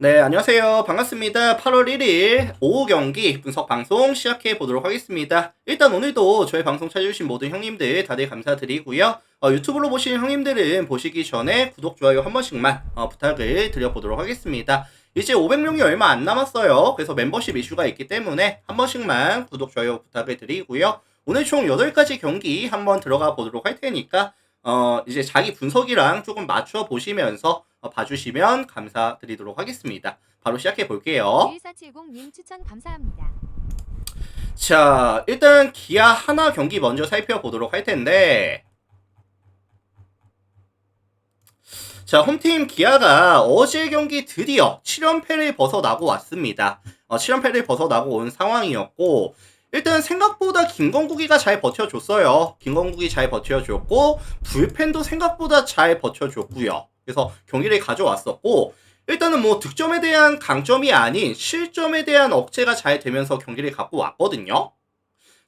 네, 안녕하세요. 반갑습니다. 8월 1일 오후 경기 분석 방송 시작해 보도록 하겠습니다. 일단 오늘도 저희 방송 찾아주신 모든 형님들 다들 감사드리고요. 유튜브로 보시는 형님들은 보시기 전에 구독, 좋아요 한 번씩만 부탁을 드려보도록 하겠습니다. 이제 500명이 얼마 안 남았어요. 그래서 멤버십 이슈가 있기 때문에 한 번씩만 구독, 좋아요 부탁을 드리고요. 오늘 총 8가지 경기 한번 들어가 보도록 할 테니까 이제 자기 분석이랑 조금 맞춰 보시면서 봐주시면 감사드리도록 하겠습니다. 바로 시작해 볼게요. 1470님 추천 감사합니다. 자, 일단 기아 하나 경기 먼저 살펴보도록 할 텐데, 자, 홈팀 기아가 어제 경기 드디어 7연패를 벗어나고 왔습니다. 7연패를 벗어나고 온 상황이었고, 일단 생각보다 김건국이가 잘 버텨줬어요. 김건국이 잘 버텨줬고, 불펜도 생각보다 잘 버텨줬고요. 그래서 경기를 가져왔었고, 일단은 뭐 득점에 대한 강점이 아닌 실점에 대한 억제가 잘 되면서 경기를 갖고 왔거든요.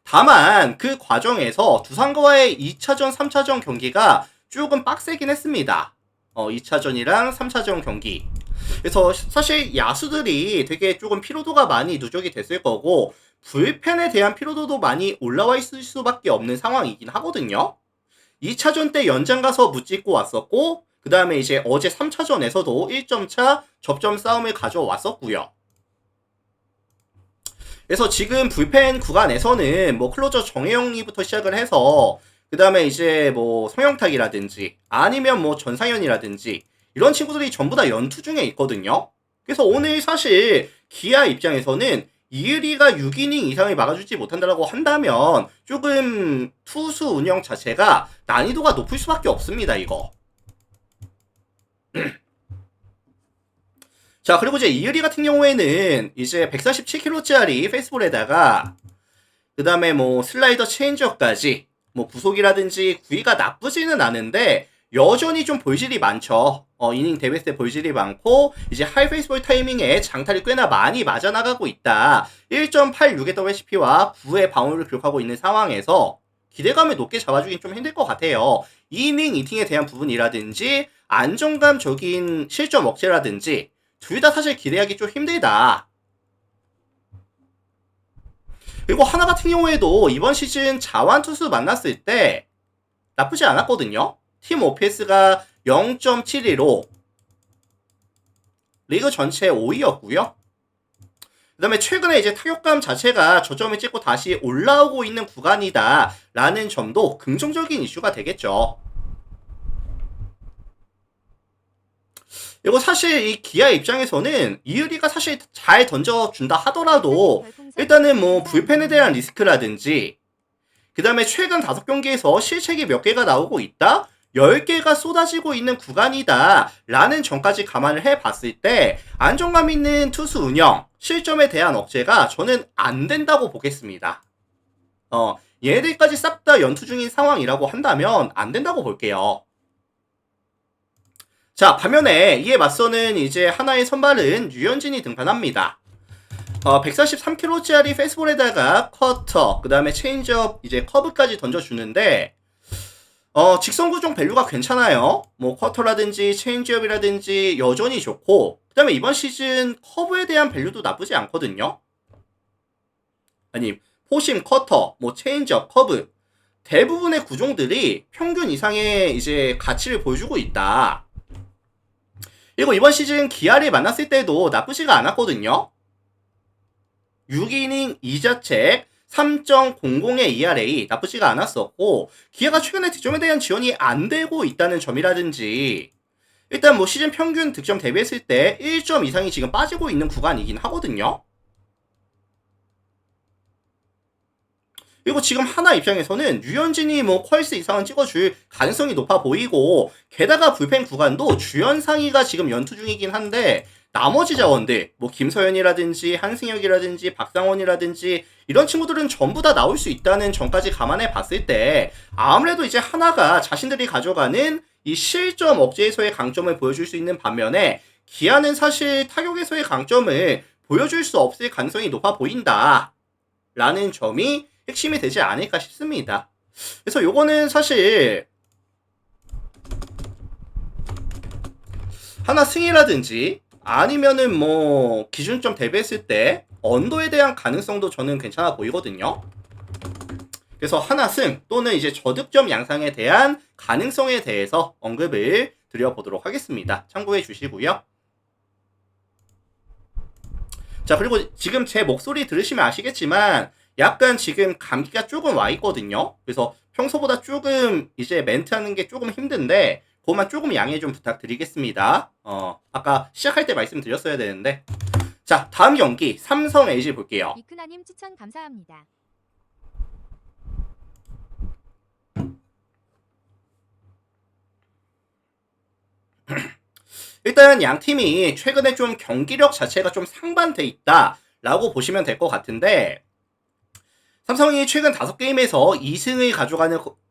다만 그 과정에서 두산과의 2차전, 3차전 경기가 조금 빡세긴 했습니다. 2차전이랑 3차전 경기. 그래서 사실 야수들이 되게 조금 피로도가 많이 누적이 됐을 거고, 불펜에 대한 피로도도 많이 올라와 있을 수밖에 없는 상황이긴 하거든요. 2차전 때 연장 가서 무찍고 왔었고, 그 다음에 이제 어제 3차전에서도 1점 차 접점 싸움을 가져왔었고요. 그래서 지금 불펜 구간에서는 뭐 클로저 정혜영이부터 시작을 해서 그 다음에 이제 뭐 성영탁이라든지 아니면 뭐 전상현이라든지 이런 친구들이 전부 다 연투 중에 있거든요. 그래서 오늘 사실 기아 입장에서는 이의리가 6이닝 이상을 막아주지 못한다고 한다면 조금 투수 운영 자체가 난이도가 높을 수밖에 없습니다, 이거. 자, 그리고 이제 이의리 같은 경우에는 이제 147kg짜리 페이스볼에다가 그 다음에 뭐 슬라이더 체인지업까지 뭐 구속이라든지 구위가 나쁘지는 않은데 여전히 좀 볼질이 많죠. 이닝 대회스 때 볼질이 많고 이제 하이 페이스볼 타이밍에 장타를 꽤나 많이 맞아나가고 있다. 1.86의 WHP와 9의 방어를 기록하고 있는 상황에서 기대감을 높게 잡아주긴 좀 힘들 것 같아요. 이닝 이팅에 대한 부분이라든지 안정감적인 실점 억제라든지 둘 다 사실 기대하기 좀 힘들다. 그리고 하나 같은 경우에도 이번 시즌 자완 투수 만났을 때 나쁘지 않았거든요. 팀 OPS가 0.72로 리그 전체 5위였고요. 그 다음에 최근에 이제 타격감 자체가 저점을 찍고 다시 올라오고 있는 구간이다 라는 점도 긍정적인 이슈가 되겠죠. 그리고 사실 이 기아 입장에서는 이의리가 사실 잘 던져준다 하더라도 일단은 뭐 불펜에 대한 리스크라든지 그 다음에 최근 5경기에서 실책이 몇 개가 나오고 있다? 10개가 쏟아지고 있는 구간이다 라는 점까지 감안을 해봤을 때 안정감 있는 투수 운영, 실점에 대한 억제가 저는 안 된다고 보겠습니다. 얘네들까지 싹 다 연투 중인 상황이라고 한다면 안 된다고 볼게요. 자, 반면에 이에 맞서는 이제 하나의 선발은 류현진이 등판합니다. 143kg짜리 페이스볼에다가 커터, 그 다음에 체인지업, 이제 커브까지 던져주는데 직선 구종 밸류가 괜찮아요. 뭐 커터라든지 체인지업이라든지 여전히 좋고, 그 다음에 이번 시즌 커브에 대한 밸류도 나쁘지 않거든요. 아니, 포심, 커터, 뭐 체인지업, 커브 대부분의 구종들이 평균 이상의 이제 가치를 보여주고 있다. 그리고 이번 시즌 기아를 만났을 때도 나쁘지가 않았거든요. 6이닝 2자책 3.00의 ERA 나쁘지가 않았었고, 기아가 최근에 득점에 대한 지원이 안 되고 있다는 점이라든지 일단 뭐 시즌 평균 득점 대비했을 때 1점 이상이 지금 빠지고 있는 구간이긴 하거든요. 그리고 지금 하나 입장에서는 류현진이 뭐 퀄스 이상은 찍어줄 가능성이 높아 보이고, 게다가 불펜 구간도 주연상이가 지금 연투 중이긴 한데 나머지 자원들 뭐 김서현이라든지 한승혁이라든지 박상원이라든지 이런 친구들은 전부 다 나올 수 있다는 점까지 감안해 봤을 때 아무래도 이제 하나가 자신들이 가져가는 이 실점 억제에서의 강점을 보여줄 수 있는 반면에 기아는 사실 타격에서의 강점을 보여줄 수 없을 가능성이 높아 보인다 라는 점이 핵심이 되지 않을까 싶습니다. 그래서 요거는 사실 하나 승이라든지 아니면은 뭐 기준점 대비했을 때 언더에 대한 가능성도 저는 괜찮아 보이거든요. 그래서 하나승 또는 이제 저득점 양상에 대한 가능성에 대해서 언급을 드려보도록 하겠습니다. 참고해 주시고요. 자, 그리고 지금 제 목소리 들으시면 아시겠지만 약간 지금 감기가 조금 와 있거든요. 그래서 평소보다 조금 이제 멘트하는 게 조금 힘든데 그것만 조금 양해 좀 부탁드리겠습니다. 아까 시작할 때 말씀드렸어야 되는데. 자, 다음 경기 삼성 LG 볼게요. 이크나님 추천 감사합니다. 일단 양 팀이 최근에 좀 경기력 자체가 좀 상반돼 있다라고 보시면 될 것 같은데, 삼성이 최근 5게임에서 2승을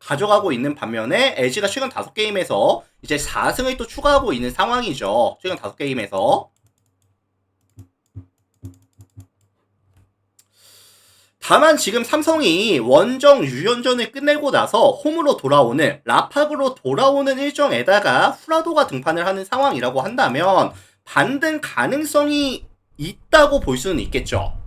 가져가고 있는 반면에 LG가 최근 5게임에서 이제 4승을 또 추가하고 있는 상황이죠. 최근 5게임에서. 다만 지금 삼성이 원정 유연전을 끝내고 나서 홈으로 돌아오는, 라팍으로 돌아오는 일정에다가 후라도가 등판을 하는 상황이라고 한다면 반등 가능성이 있다고 볼 수는 있겠죠.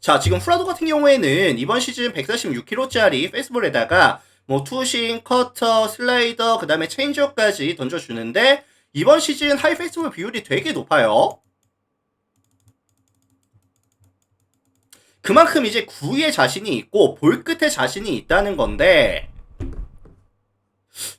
자, 지금 후라도 같은 경우에는 이번 시즌 146kg짜리 페이스볼에다가 뭐 투싱, 커터, 슬라이더, 그 다음에 체인지업까지 던져주는데 이번 시즌 하이 페이스볼 비율이 되게 높아요. 그만큼 이제 구위에 자신이 있고 볼 끝에 자신이 있다는 건데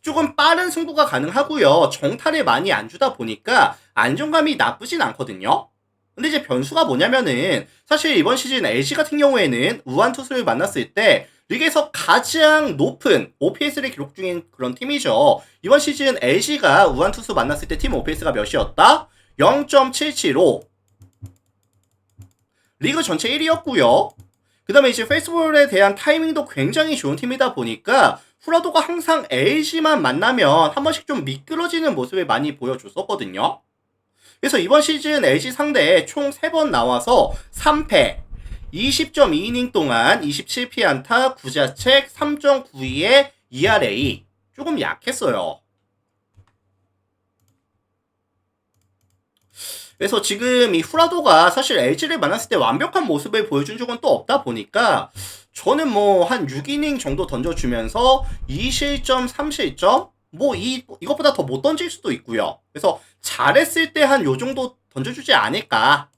조금 빠른 승부가 가능하고요. 정타를 많이 안 주다 보니까 안정감이 나쁘진 않거든요. 근데 이제 변수가 뭐냐면은 사실 이번 시즌 LG 같은 경우에는 우한 투수를 만났을 때 리그에서 가장 높은 OPS를 기록 중인 그런 팀이죠. 이번 시즌 LG가 우한 투수 만났을 때 팀 OPS가 몇이었다? 0.775. 리그 전체 1위였고요. 그 다음에 이제 페이스볼에 대한 타이밍도 굉장히 좋은 팀이다 보니까 후라도가 항상 LG만 만나면 한 번씩 좀 미끄러지는 모습을 많이 보여줬었거든요. 그래서 이번 시즌 LG 상대에 총 3번 나와서 3패, 20.2이닝 동안 27피안타, 9자책, 3.92의 ERA. 조금 약했어요. 그래서 지금 이 후라도가 사실 LG를 만났을 때 완벽한 모습을 보여준 적은 또 없다 보니까 저는 뭐 한 6이닝 정도 던져주면서 2실점, 3실점? 뭐 이것보다 더 못 던질 수도 있고요. 그래서 잘했을 때 한 요 정도 던져주지 않을까.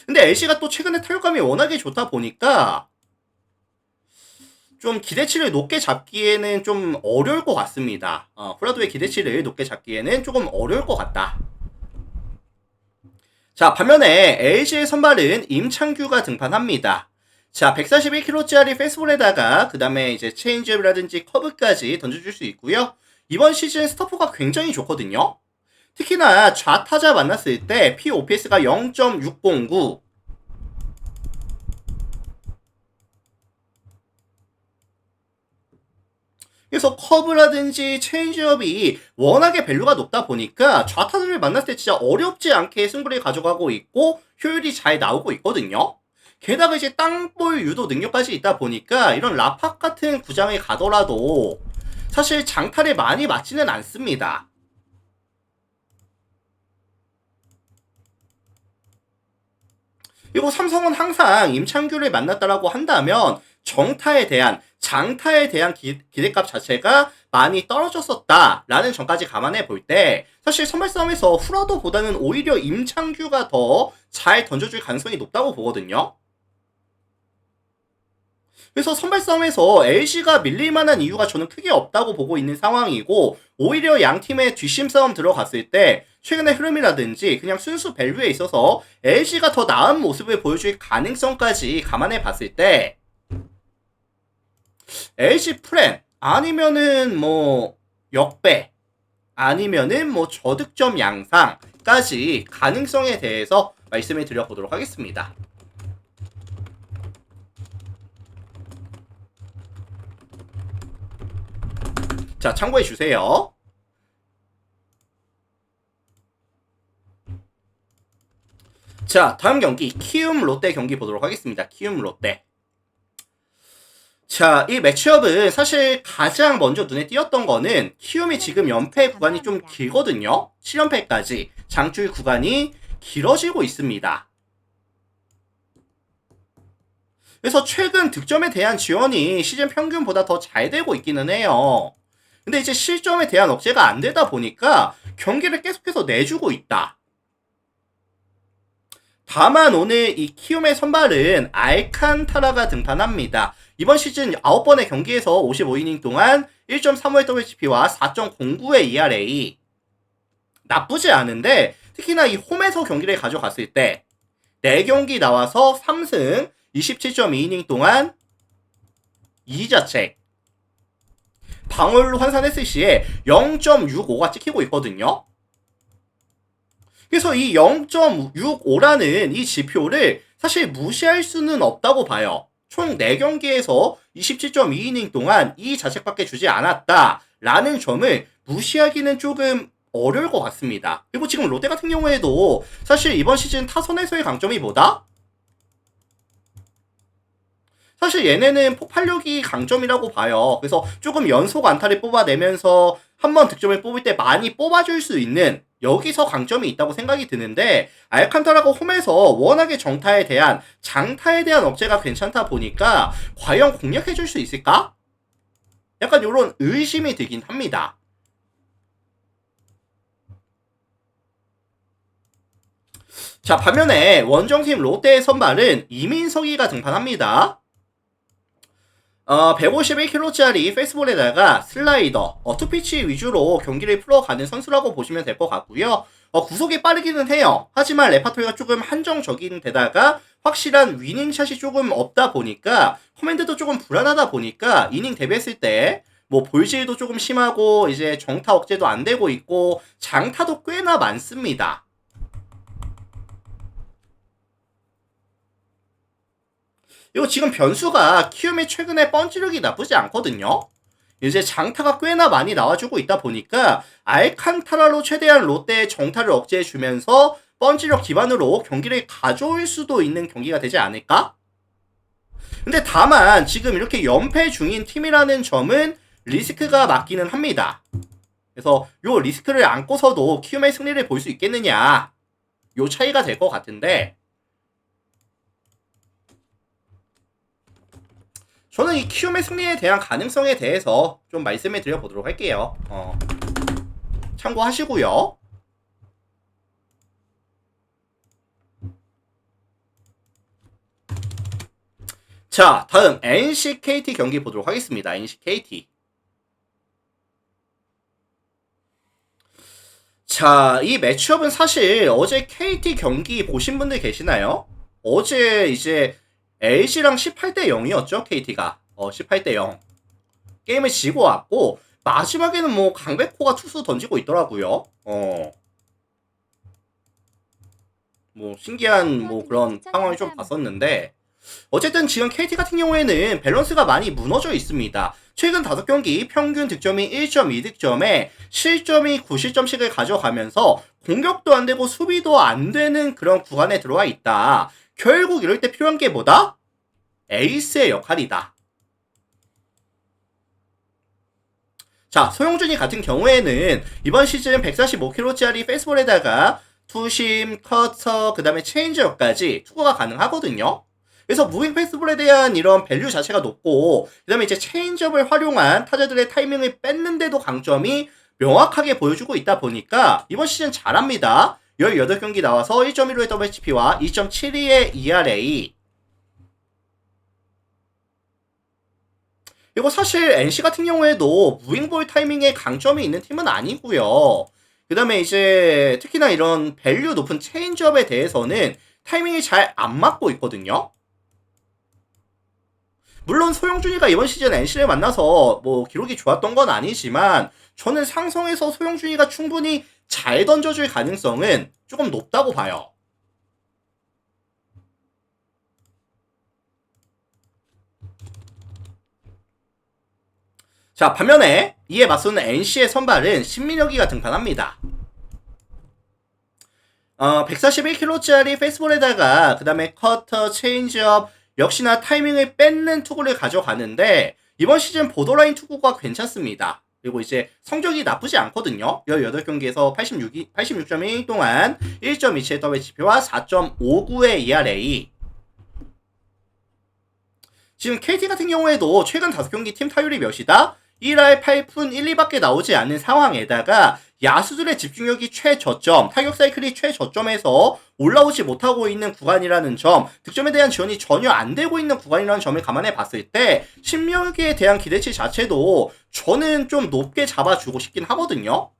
근데 LG가 또 최근에 타격감이 워낙에 좋다 보니까 좀 기대치를 높게 잡기에는 좀 어려울 것 같습니다. 후라도의 기대치를 높게 잡기에는 조금 어려울 것 같다. 자, 반면에 LG의 선발은 임창규가 등판합니다. 자, 141kg짜리 페이스볼에다가 그 다음에 이제 체인지업이라든지 커브까지 던져줄 수 있고요. 이번 시즌 스토퍼가 굉장히 좋거든요. 특히나 좌타자 만났을 때 POPS가 0.609. 그래서 커브라든지 체인지업이 워낙에 밸류가 높다 보니까 좌타자를 만났을 때 진짜 어렵지 않게 승부를 가져가고 있고 효율이 잘 나오고 있거든요. 게다가 이제 땅볼 유도 능력까지 있다 보니까 이런 라팍 같은 구장에 가더라도 사실 장타를 많이 맞지는 않습니다. 그리고 삼성은 항상 임창규를 만났다라고 한다면 장타에 대한 기대값 자체가 많이 떨어졌었다라는 점까지 감안해 볼 때 사실 선발 싸움에서 후라도보다는 오히려 임창규가 더 잘 던져줄 가능성이 높다고 보거든요. 그래서 선발 싸움에서 LG가 밀릴 만한 이유가 저는 크게 없다고 보고 있는 상황이고 오히려 양 팀의 뒷심 싸움 들어갔을 때 최근의 흐름이라든지 그냥 순수 밸류에 있어서 LG가 더 나은 모습을 보여줄 가능성까지 감안해 봤을 때 LG 프렌 아니면은 뭐 역배 아니면은 뭐 저득점 양상까지 가능성에 대해서 말씀을 드려보도록 하겠습니다. 자, 참고해 주세요. 자, 다음 경기 키움 롯데 경기 보도록 하겠습니다. 키움 롯데. 자, 이 매치업은 사실 가장 먼저 눈에 띄었던 거는 키움이 지금 연패 구간이 좀 길거든요. 7연패까지. 장줄 구간이 길어지고 있습니다. 그래서 최근 득점에 대한 지원이 시즌 평균보다 더 잘 되고 있기는 해요. 근데 이제 실점에 대한 억제가 안 되다 보니까 경기를 계속해서 내주고 있다. 다만 오늘 이 키움의 선발은 알칸타라가 등판합니다. 이번 시즌 9번의 경기에서 55이닝 동안 1.35의 WHP와 4.09의 ERA. 나쁘지 않은데 특히나 이 홈에서 경기를 가져갔을 때 4경기 나와서 3승 27.2이닝 동안 2자책 방어율로 환산했을 시에 0.65가 찍히고 있거든요. 그래서 이 0.65라는 이 지표를 사실 무시할 수는 없다고 봐요. 총 4경기에서 27.2이닝 동안 이 자책밖에 주지 않았다라는 점을 무시하기는 조금 어려울 것 같습니다. 그리고 지금 롯데 같은 경우에도 사실 이번 시즌 타선에서의 강점이 뭐다? 사실 얘네는 폭발력이 강점이라고 봐요. 그래서 조금 연속 안타를 뽑아내면서 한번 득점을 뽑을 때 많이 뽑아줄 수 있는 여기서 강점이 있다고 생각이 드는데 알칸타라가 홈에서 워낙에 장타에 대한 억제가 괜찮다 보니까 과연 공략해줄 수 있을까? 약간 이런 의심이 들긴 합니다. 자, 반면에 원정팀 롯데의 선발은 이민석이가 등판합니다. 151kg짜리 페이스볼에다가 슬라이더, 투피치 위주로 경기를 풀어가는 선수라고 보시면 될 것 같고요. 구속이 빠르기는 해요. 하지만 레파토리가 조금 한정적인 데다가 확실한 위닝샷이 조금 없다 보니까 커맨드도 조금 불안하다 보니까 이닝 대비했을 때 뭐 볼질도 조금 심하고 이제 정타 억제도 안 되고 있고 장타도 꽤나 많습니다. 이거 지금 변수가 키움의 최근에 펀치력이 나쁘지 않거든요. 이제 장타가 꽤나 많이 나와주고 있다 보니까 알칸타라로 최대한 롯데의 정타를 억제해주면서 펀치력 기반으로 경기를 가져올 수도 있는 경기가 되지 않을까? 근데 다만 지금 이렇게 연패 중인 팀이라는 점은 리스크가 맞기는 합니다. 그래서 요 리스크를 안고서도 키움의 승리를 볼 수 있겠느냐, 요 차이가 될 것 같은데 저는 이 키움의 승리에 대한 가능성에 대해서 좀 말씀을 드려보도록 할게요. 참고하시고요. 자, 다음 NC KT 경기 보도록 하겠습니다. NC KT. 자, 이 매치업은 사실 어제 KT 경기 보신 분들 계시나요? 어제 이제 LG랑 18대 0이었죠, KT가. 18대 0. 게임을 지고 왔고, 마지막에는 뭐 강백호가 투수 던지고 있더라고요. 뭐 신기한 뭐 그런 상황을 좀 봤었는데, 어쨌든 지금 KT 같은 경우에는 밸런스가 많이 무너져 있습니다. 최근 5경기 평균 득점이 1.2득점에 실점이 9실점씩을 가져가면서 공격도 안 되고 수비도 안 되는 그런 구간에 들어와 있다. 결국 이럴 때 필요한 게 뭐다? 에이스의 역할이다. 자, 소용준이 같은 경우에는 이번 시즌 145kg짜리 페이스볼에다가 투심, 커터, 그 다음에 체인지업까지 투구가 가능하거든요. 그래서 무빙 페이스볼에 대한 이런 밸류 자체가 높고, 그 다음에 이제 체인지업을 활용한 타자들의 타이밍을 뺏는데도 강점이 명확하게 보여주고 있다 보니까 이번 시즌 잘합니다. 18경기 나와서 1.15의 WHP와 2.72의 ERA. 그리고 사실 NC 같은 경우에도 무빙볼 타이밍에 강점이 있는 팀은 아니고요. 그 다음에 이제 특히나 이런 밸류 높은 체인지업에 대해서는 타이밍이 잘 안 맞고 있거든요. 물론 소용준이가 이번 시즌 NC를 만나서 뭐 기록이 좋았던 건 아니지만 저는 상성에서 소용준이가 충분히 잘 던져줄 가능성은 조금 높다고 봐요. 자, 반면에 이에 맞서는 NC의 선발은 신민혁이가 등판합니다. 141kg짜리 페이스볼에다가 그 다음에 커터, 체인지업, 역시나 타이밍을 뺏는 투구를 가져가는데 이번 시즌 보더라인 투구가 괜찮습니다. 그리고 이제 성적이 나쁘지 않거든요. 18경기에서 86.1 동안 1.27 WHP와 4.59의 ERA. 지금 KT 같은 경우에도 최근 5경기 팀 타율이 몇이다? 1할 8푼 1, 2밖에 나오지 않는 상황에다가 야수들의 집중력이 최저점, 타격 사이클이 최저점에서 올라오지 못하고 있는 구간이라는 점, 득점에 대한 지원이 전혀 안 되고 있는 구간이라는 점을 감안해 봤을 때 신명기에 대한 기대치 자체도 저는 좀 높게 잡아주고 싶긴 하거든요.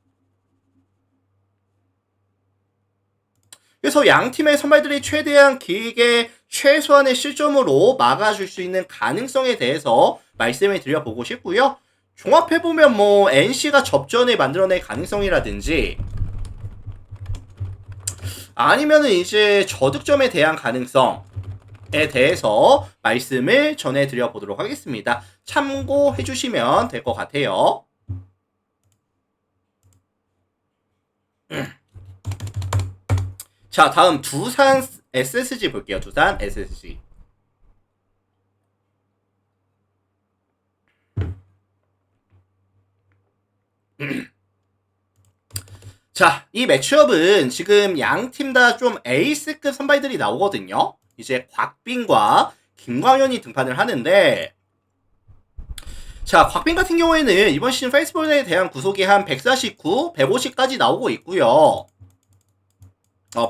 그래서 양 팀의 선발들이 최대한 길게 최소한의 실점으로 막아줄 수 있는 가능성에 대해서 말씀을 드려보고 싶고요. 종합해보면 뭐 NC가 접전을 만들어낼 가능성이라든지 아니면은 이제 저득점에 대한 가능성에 대해서 말씀을 전해드려 보도록 하겠습니다. 참고해주시면 될 것 같아요. 자, 다음 두산 SSG 볼게요. 두산 SSG. 자, 이 매치업은 지금 양 팀 다 좀 에이스급 선발들이 나오거든요. 이제 곽빈과 김광현이 등판을 하는데, 자, 곽빈 같은 경우에는 이번 시즌 페이스볼에 대한 구속이 한 149, 150까지 나오고 있고요.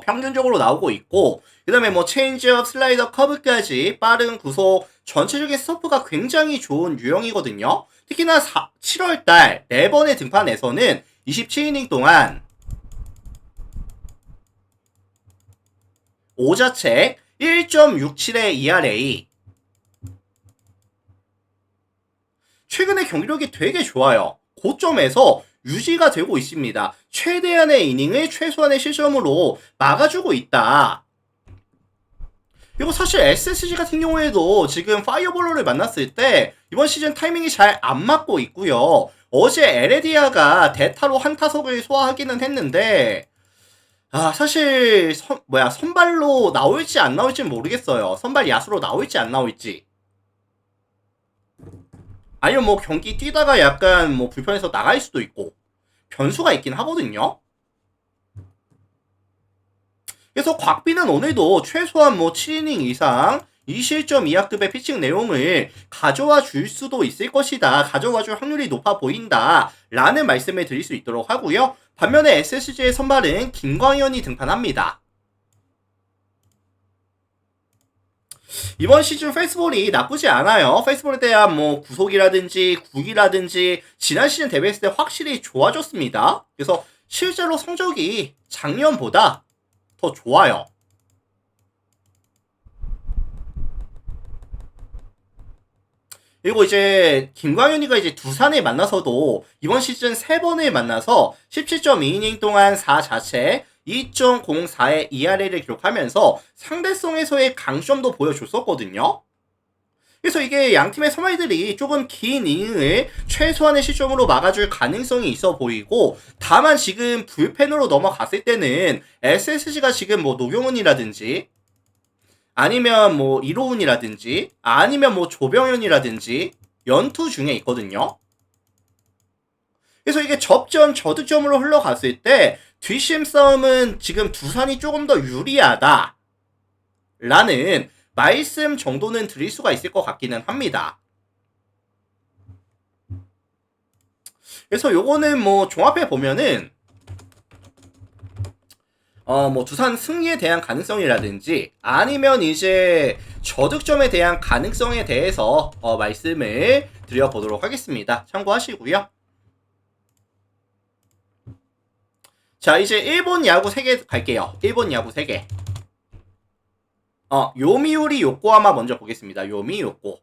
평균적으로 나오고 있고, 그 다음에 뭐 체인지업, 슬라이더, 커브까지 빠른 구속, 전체적인 스토프가 굉장히 좋은 유형이거든요. 특히나 7월달 4번의 등판에서는 27이닝 동안 5자책 1.67의 ERA. 최근에 경기력이 되게 좋아요. 고점에서 유지가 되고 있습니다. 최대한의 이닝을 최소한의 실점으로 막아주고 있다. 그리고 사실 SSG 같은 경우에도 지금 파이어볼러를 만났을 때 이번 시즌 타이밍이 잘 안 맞고 있고요. 어제 에레디아가 대타로 한 타석을 소화하기는 했는데 사실 선발로 나올지 안 나올지는 모르겠어요. 선발 야수로 나올지 안 나올지. 아니면 뭐 경기 뛰다가 약간 뭐 불편해서 나갈 수도 있고 변수가 있긴 하거든요. 그래서 곽빈은 오늘도 최소한 뭐 7이닝 이상 2실점 이하급의 피칭 내용을 가져와 줄 수도 있을 것이다. 가져와 줄 확률이 높아 보인다. 라는 말씀을 드릴 수 있도록 하고요. 반면에 SSG의 선발은 김광현이 등판합니다. 이번 시즌 페이스볼이 나쁘지 않아요. 페이스볼에 대한 뭐 구속이라든지 구기라든지 지난 시즌 대비했을 때 확실히 좋아졌습니다. 그래서 실제로 성적이 작년보다 더 좋아요. 그리고 이제 김광현이가 이제 두산에 만나서도 이번 시즌 3번을 만나서 17.2이닝 동안 4자책 2.04의 ERA를 기록하면서 상대성에서의 강점도 보여줬었거든요. 그래서 이게 양팀의 선발들이 조금 긴 이닝을 최소한의 시점으로 막아줄 가능성이 있어 보이고, 다만 지금 불펜으로 넘어갔을 때는 SSG가 지금 뭐 노경훈이라든지 아니면 뭐 이로운이라든지 아니면 뭐 조병현이라든지 연투 중에 있거든요. 그래서 이게 접전 저득점으로 흘러갔을 때 뒷심 싸움은 지금 두산이 조금 더 유리하다 라는 말씀 정도는 드릴 수가 있을 것 같기는 합니다. 그래서 요거는 뭐 종합해 보면은 뭐 두산 승리에 대한 가능성이라든지 아니면 이제 저득점에 대한 가능성에 대해서 말씀을 드려보도록 하겠습니다. 참고하시고요. 자, 이제 일본 야구 3개 갈게요. 일본 야구 3개. 요미우리 요코하마 먼저 보겠습니다. 요미 요코.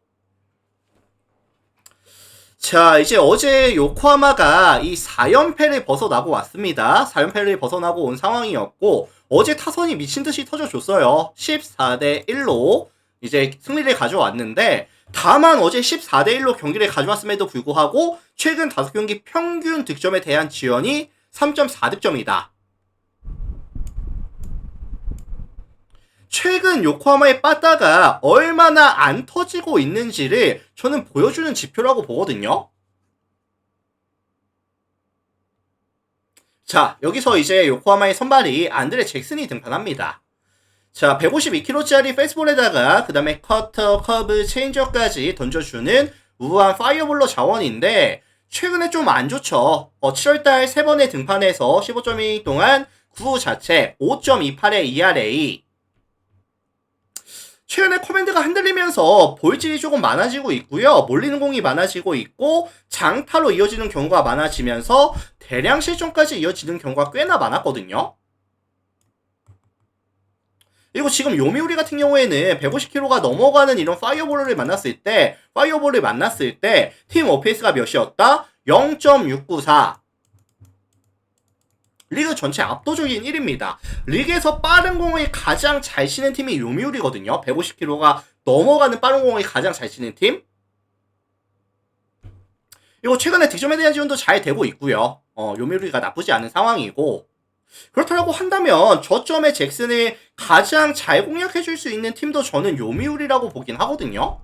자, 이제 어제 요코하마가 이 4연패를 벗어나고 왔습니다. 4연패를 벗어나고 온 상황이었고, 어제 타선이 미친듯이 터져줬어요. 14대1로 이제 승리를 가져왔는데, 다만 어제 14대1로 경기를 가져왔음에도 불구하고 최근 5경기 평균 득점에 대한 지원이 3.4득점이다. 최근 요코하마의 빠따가 얼마나 안 터지고 있는지를 저는 보여주는 지표라고 보거든요. 자, 여기서 이제 요코하마의 선발이 안드레 잭슨이 등판합니다. 자, 152kg짜리 페이스볼에다가 그 다음에 커터, 커브, 체인저까지 던져주는 우아한 파이어볼러 자원인데 최근에 좀 안 좋죠. 7월달 3번에 등판해서 15.2 동안 9 자체 5.28의 ERA. 최근에 커맨드가 흔들리면서 볼질이 조금 많아지고 있고요. 몰리는 공이 많아지고 있고 장타로 이어지는 경우가 많아지면서 대량 실점까지 이어지는 경우가 꽤나 많았거든요. 그리고 지금 요미우리 같은 경우에는 150kg가 넘어가는 이런 파이어볼을 만났을 때 팀 OPS가 몇이었다? 0.694. 리그 전체 압도적인 1위입니다. 리그에서 빠른 공을 가장 잘 치는 팀이 요미우리거든요. 150kg가 넘어가는 빠른 공을 가장 잘 치는 팀. 그리고 최근에 득점에 대한 지원도 잘 되고 있고요. 요미우리가 나쁘지 않은 상황이고 그렇다고 한다면 저점의 잭슨을 가장 잘 공략해줄 수 있는 팀도 저는 요미우리라고 보긴 하거든요.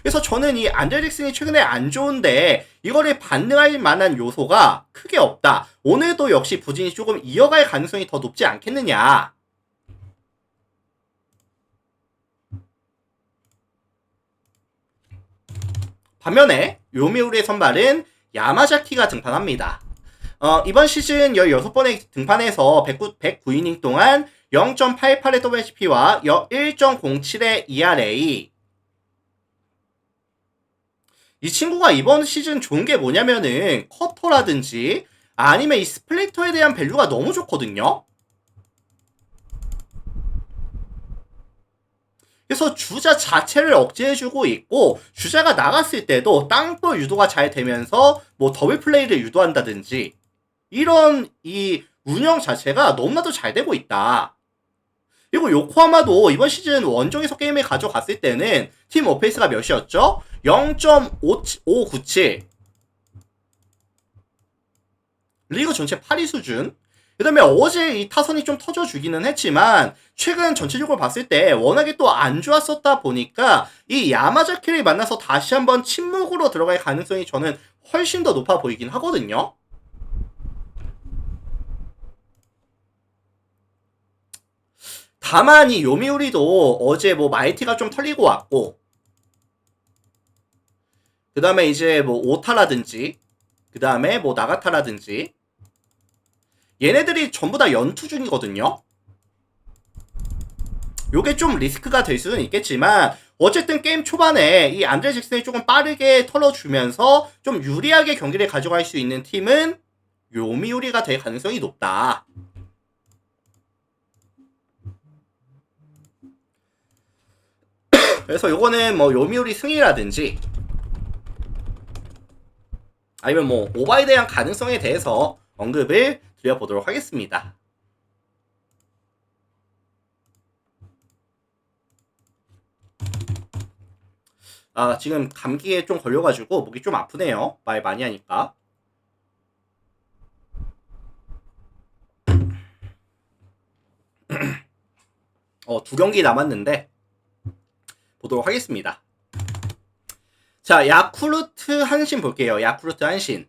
그래서 저는 이 안드레 잭슨이 최근에 안 좋은데 이거를 반등할 만한 요소가 크게 없다. 오늘도 역시 부진이 조금 이어갈 가능성이 더 높지 않겠느냐. 반면에 요미우리의 선발은 야마자키가 등판합니다. 이번 시즌 16번에 등판해서 109이닝 동안 0.88의 WHP와 1.07의 ERA. 이 친구가 이번 시즌 좋은 게 뭐냐면은 커터라든지 아니면 이 스플리터에 대한 밸류가 너무 좋거든요. 그래서 주자 자체를 억제해주고 있고 주자가 나갔을 때도 땅볼 유도가 잘 되면서 뭐 더블 플레이를 유도한다든지 이런 이 운영 자체가 너무나도 잘 되고 있다. 그리고 요코하마도 이번 시즌 원정에서 게임을 가져갔을 때는 팀 오페이스가 몇이었죠? 0.597. 리그 전체 8위 수준. 그 다음에 어제 이 타선이 좀 터져주기는 했지만 최근 전체적으로 봤을 때 워낙에 또 안 좋았었다 보니까 이 야마자키를 만나서 다시 한번 침묵으로 들어갈 가능성이 저는 훨씬 더 높아 보이긴 하거든요. 다만 이 요미우리도 어제 뭐 마이티가 좀 털리고 왔고 그 다음에 이제 뭐 오타라든지 그 다음에 뭐 나가타라든지 얘네들이 전부 다 연투 중이거든요. 요게 좀 리스크가 될 수는 있겠지만 어쨌든 게임 초반에 이 안드레 잭슨이 조금 빠르게 털어주면서 좀 유리하게 경기를 가져갈 수 있는 팀은 요미우리가 될 가능성이 높다. 그래서 요거는 뭐 요미우리 승리라든지 아니면 뭐 오바에 대한 가능성에 대해서 언급을 드려보도록 하겠습니다. 지금 감기에 좀 걸려가지고 목이 좀 아프네요. 말 많이 하니까. 두 경기 남았는데 보도록 하겠습니다. 자, 야쿠르트 한신 볼게요. 야쿠르트 한신.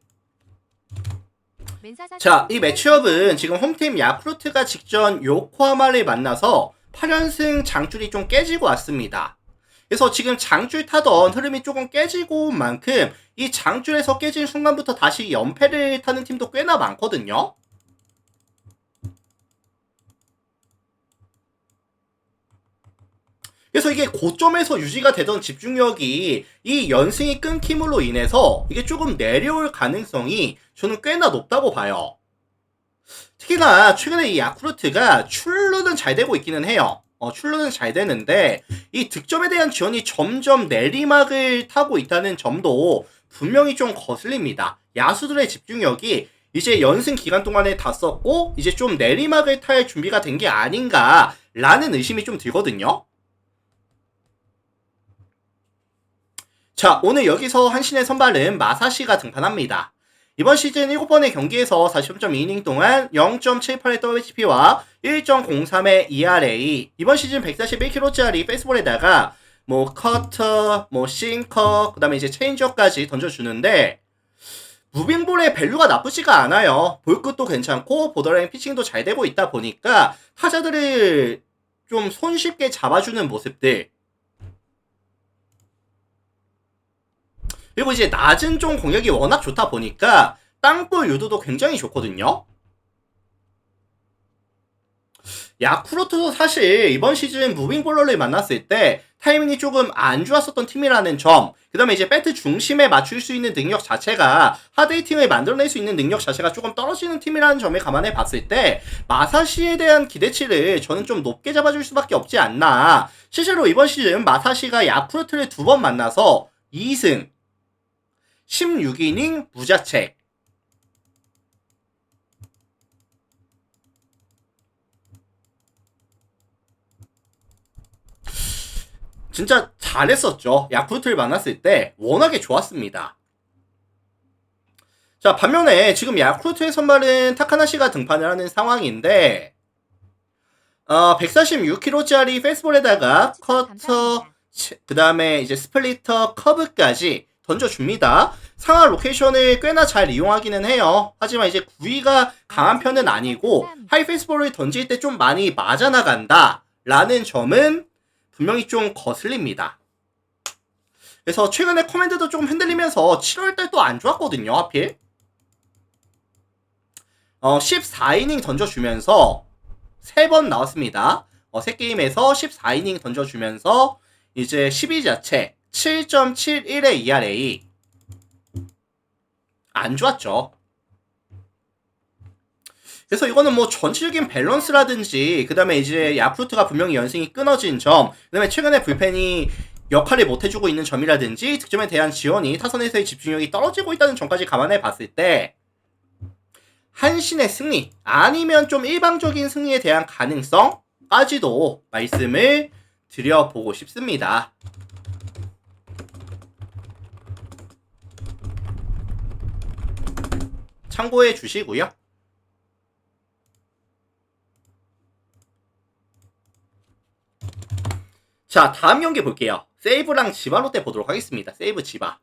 자, 이 매치업은 지금 홈팀 야쿠르트가 직전 요코하마를 만나서 8연승 장줄이 좀 깨지고 왔습니다. 그래서 지금 장줄 타던 흐름이 조금 깨지고 온 만큼 이 장줄에서 깨진 순간부터 다시 연패를 타는 팀도 꽤나 많거든요. 그래서 이게 고점에서 유지가 되던 집중력이 이 연승이 끊김으로 인해서 이게 조금 내려올 가능성이 저는 꽤나 높다고 봐요. 특히나 최근에 이 야쿠르트가 출루는 잘 되고 있기는 해요. 출루는 잘 되는데 이 득점에 대한 지원이 점점 내리막을 타고 있다는 점도 분명히 좀 거슬립니다. 야수들의 집중력이 이제 연승 기간 동안에 다 썼고 이제 좀 내리막을 탈 준비가 된 게 아닌가라는 의심이 좀 들거든요. 자, 오늘 여기서 한신의 선발은 마사시가 등판합니다. 이번 시즌 7번의 경기에서 43.2이닝 동안 0.78의 WHP와 1.03의 ERA, 이번 시즌 141kg짜리 페이스볼에다가 뭐 커터, 뭐 싱커, 그 다음에 이제 체인저까지 던져주는데 무빙볼의 밸류가 나쁘지가 않아요. 볼끝도 괜찮고 보더라인 피칭도 잘 되고 있다 보니까 타자들을 좀 손쉽게 잡아주는 모습들. 그리고 이제 낮은 종 공격이 워낙 좋다 보니까 땅볼 유도도 굉장히 좋거든요. 야쿠르트도 사실 이번 시즌 무빙볼러를 만났을 때 타이밍이 조금 안 좋았었던 팀이라는 점, 그 다음에 이제 배트 중심에 맞출 수 있는 능력 자체가, 하드히팅을 만들어낼 수 있는 능력 자체가 조금 떨어지는 팀이라는 점을 감안해 봤을 때 마사시에 대한 기대치를 저는 좀 높게 잡아줄 수밖에 없지 않나. 실제로 이번 시즌 마사시가 야쿠르트를 2번 만나서 2승 16이닝 무자책, 진짜 잘했었죠. 야쿠르트를 만났을 때 워낙에 좋았습니다. 자, 반면에 지금 야쿠르트의 선발은 타카나시가 등판을 하는 상황인데 146km짜리 페이스볼에다가 커터, 그 다음에 이제 스플리터, 커브까지 던져줍니다. 상하 로케이션을 꽤나 잘 이용하기는 해요. 하지만 이제 구위가 강한 편은 아니고 하이 페이스볼을 던질 때 좀 많이 맞아나간다 라는 점은 분명히 좀 거슬립니다. 그래서 최근에 커맨드도 조금 흔들리면서 7월달 또 안 좋았거든요. 하필 14이닝 던져주면서 3번 나왔습니다. 3게임에서 14이닝 던져주면서 이제 12자체 7.71의 ERA, 안 좋았죠. 그래서 이거는 뭐 전체적인 밸런스라든지, 그 다음에 이제 야쿠르트가 분명히 연승이 끊어진 점, 그 다음에 최근에 불펜이 역할을 못해주고 있는 점이라든지, 득점에 대한 지원이 타선에서의 집중력이 떨어지고 있다는 점까지 감안해 봤을 때 한신의 승리, 아니면 좀 일방적인 승리에 대한 가능성까지도 말씀을 드려보고 싶습니다. 참고해 주시고요. 자, 다음 경기 볼게요. 세이브랑 지바 롯데 보도록 하겠습니다. 세이브 지바.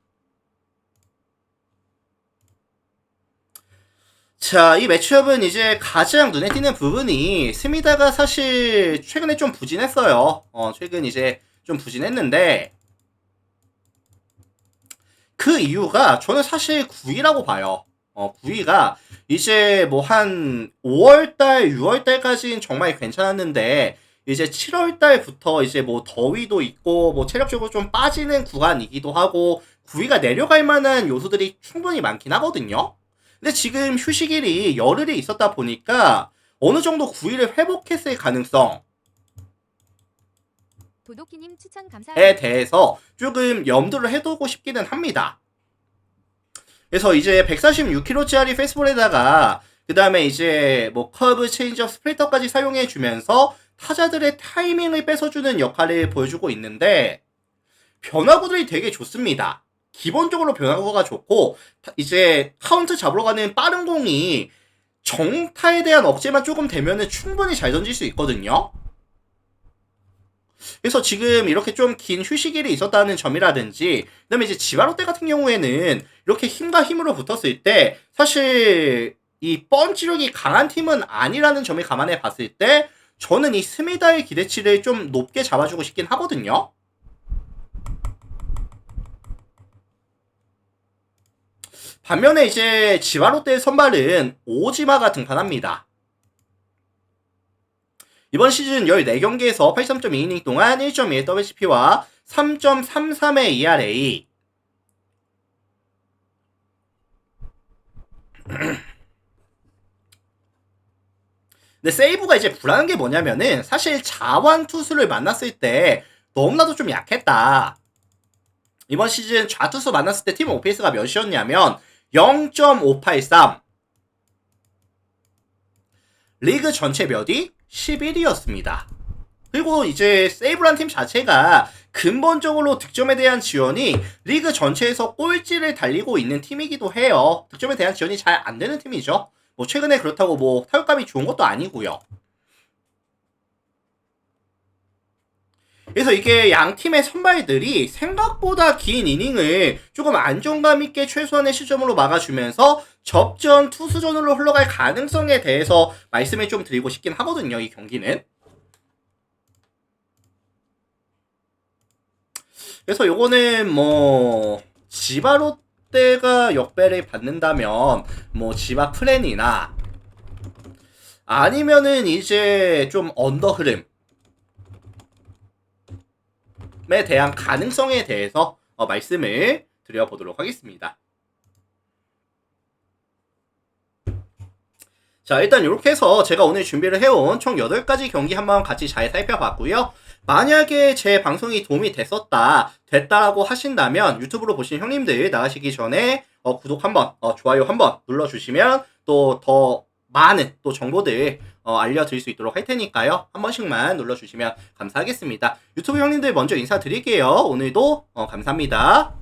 자, 이 매치업은 이제 가장 눈에 띄는 부분이 스미다가 사실 최근에 좀 부진했어요. 최근 이제 좀 부진했는데 그 이유가 저는 사실 9위라고 봐요. 9위가 이제 뭐 한 5월달, 6월달까지는 정말 괜찮았는데 이제 7월달부터 이제 뭐 더위도 있고 뭐 체력적으로 좀 빠지는 구간이기도 하고 9위가 내려갈 만한 요소들이 충분히 많긴 하거든요. 근데 지금 휴식일이 열흘이 있었다 보니까 어느 정도 9위를 회복했을 가능성 도도키님 추천 에 감사합니다. 대해서 조금 염두를 해두고 싶기는 합니다. 그래서 이제 146km짜리 페이스볼에다가 그 다음에 이제 뭐 커브, 체인지업, 스플리터까지 사용해주면서 타자들의 타이밍을 뺏어주는 역할을 보여주고 있는데 변화구들이 되게 좋습니다. 기본적으로 변화구가 좋고 이제 카운트 잡으러 가는 빠른 공이 정타에 대한 억제만 조금 되면은 충분히 잘 던질 수 있거든요. 그래서 지금 이렇게 좀 긴 휴식일이 있었다는 점이라든지, 그 다음에 이제 지바롯데 같은 경우에는 이렇게 힘과 힘으로 붙었을 때 사실 이 펀치력이 강한 팀은 아니라는 점을 감안해 봤을 때 저는 이 스미다의 기대치를 좀 높게 잡아주고 싶긴 하거든요. 반면에 이제 지바롯데의 선발은 오지마가 등판합니다. 이번 시즌 14경기에서 83.2이닝 동안 1.2의 WHP와 3.33의 ERA. 근데 세이브가 이제 불안한 게 뭐냐면은 사실 자완 투수를 만났을 때 너무나도 좀 약했다. 이번 시즌 좌투수 만났을 때 팀 OPS가 몇이었냐면 0.583. 리그 전체 몇이? 11위였습니다. 그리고 이제 세이브란 팀 자체가 근본적으로 득점에 대한 지원이 리그 전체에서 꼴찌를 달리고 있는 팀이기도 해요. 득점에 대한 지원이 잘 안 되는 팀이죠. 뭐 최근에 그렇다고 뭐 타격감이 좋은 것도 아니고요. 그래서 이게 양 팀의 선발들이 생각보다 긴 이닝을 조금 안정감 있게 최소한의 시점으로 막아주면서 접전 투수전으로 흘러갈 가능성에 대해서 말씀을 좀 드리고 싶긴 하거든요, 이 경기는. 그래서 요거는 뭐 지바 롯데가 역배를 받는다면 뭐 지바 프렌이나 아니면은 이제 좀 언더 흐름에 대한 가능성에 대해서 말씀을 드려보도록 하겠습니다. 자, 일단 이렇게 해서 제가 오늘 준비를 해온 총 8가지 경기 한번 같이 잘 살펴봤고요. 만약에 제 방송이 도움이 됐다라고 하신다면 유튜브로 보신 형님들 나가시기 전에 구독 한번, 좋아요 한번 눌러주시면 또 더 많은 또 정보들 알려드릴 수 있도록 할 테니까요. 한 번씩만 눌러주시면 감사하겠습니다. 유튜브 형님들 먼저 인사드릴게요. 오늘도 감사합니다.